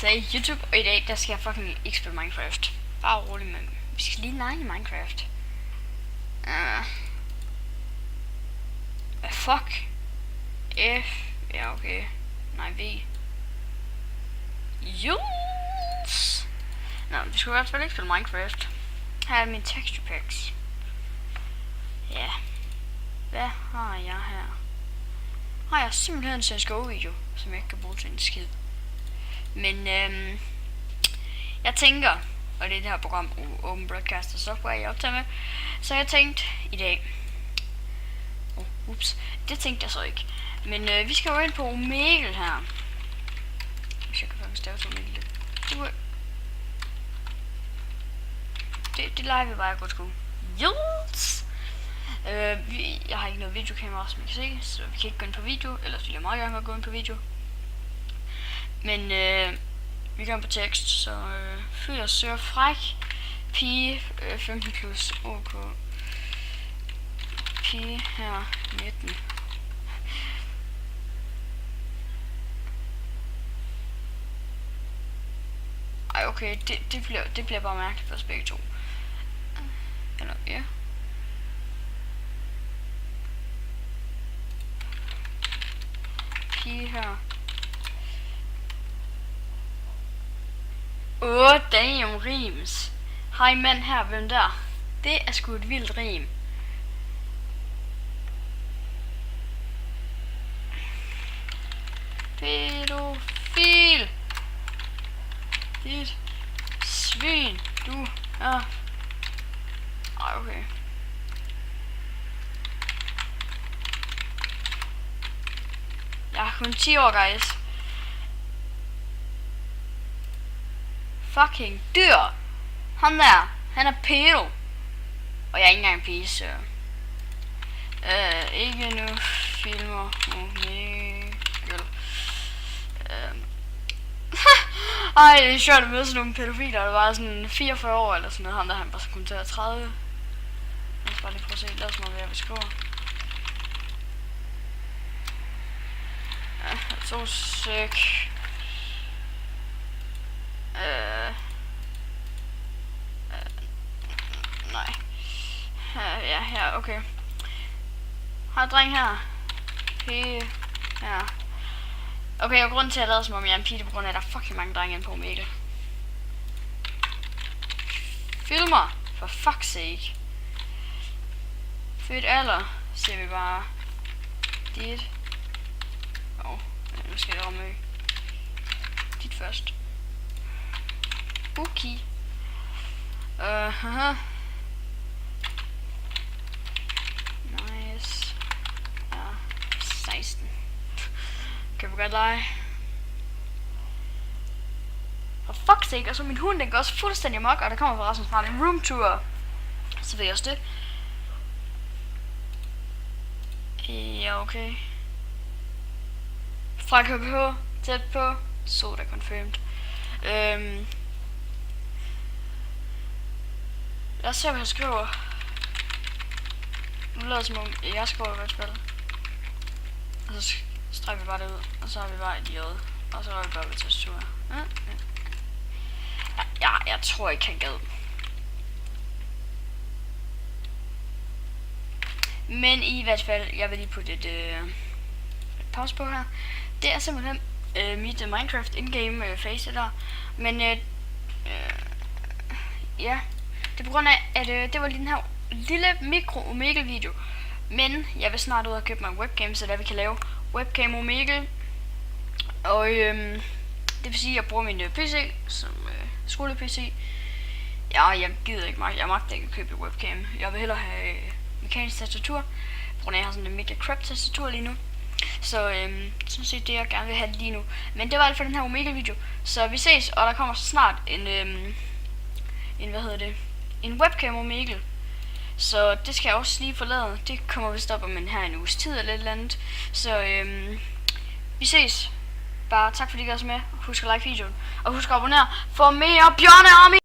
til YouTube, og i dag der skal jeg fucking ikke spille Minecraft. Bare rolig, men vi skal lige lege i Minecraft. Fuck. F. Ja, okay. Nej, V. Jules. Nå, vi skulle i hvert fald ikke spille Minecraft. Her er mine texture packs. Ja. Hvad har jeg her? Har jeg simpelthen en CSGO-video, som jeg ikke kan bruge til en skid. Men jeg tænker, og det er det her program Open Broadcaster Software, jeg optager med, så jeg tænkte i dag, det tænkte jeg så ikke, men vi skal jo ind på Omegle her. Hvis jeg kan faktisk stave til Omegle lidt. Det leger vi bare godt sgu. Yes! Jeg har ikke noget videokamera, som I kan se, så vi kan ikke gå ind på video, ellers vil jeg meget gerne gå ind på video. Men vi går ind på tekst, så fyr søger fræk, pige 15 plus, ok, pige her 19. Ej, okay, det bliver bare mærkeligt for os begge to. Eller, ja. Pige her. Damn, rims. Hej mand her, hvem der? Det er sgu et vildt rim. Pædofil. Dit svin, du er. Ej, okay. Jeg er kun 10 år, guys. Fucking dyr. Han der, han er pedo. Og jeg er ikke engang en pige, så ikke nu filmer Omegle. Ej, det er sjovt at møde sådan nogle pædofiler. Der var sådan 44 år eller sådan noget. Ham der, han bare kun til 30. Lad os bare lige prøve at se. Lad os mig være, vi skriver. Så sick. Nej. Ja, her, okay. Har dreng her. Her. Okay, og grunden til at jeg lader som om jeg er en pige, på grund af at der er fucking mange drenge inde på Omegle. Filmer, for fuck's sake. Født alder, ser vi bare. Dit. Nu skal jeg ramme dit først. Okay. Nice. Ja, 16. Kan vi godt lege. For fuck's sake, og så min hund, den går også fuldstændig amok, og der kommer forresten snart en roomtour. Så ved jeg også det. Ja, okay. Fra KPH, tæt på, soda confirmed. Lad os se, hvad jeg skriver. Nu lader det som om, jeg skriver i hvert fald. Og så strækker vi bare det ud, og så har vi bare et J, og så har vi bare ved tastatur. Jeg tror ikke, han gad. Men i hvert fald, jeg vil lige putte et pause på her. Det er simpelthen mit Minecraft in-game face der. Men ja, det er på grund af, at det var lige den her lille mikro Omegle video. Men jeg vil snart ud og købe mig en webcam, så der vi kan lave webcam Omegle. Og det vil sige, at jeg bruger min PC som skole-PC. Ja, jeg gider ikke meget. Jeg magter ikke at købe et webcam. Jeg vil hellere have mekanisk tastatur, på grund af at jeg har sådan en mega crap tastatur lige nu. Så sådan set det, jeg gerne vil have lige nu. Men det var alt for den her Omegle video. Så vi ses, og der kommer snart en webcam Omegle. Så det skal jeg også lige forlade. Det kommer vist op om en uges tid eller et eller andet. Så vi ses. Bare tak fordi I gør så med. Husk at like videoen. Og husk at abonnere for mere Bjørne Army.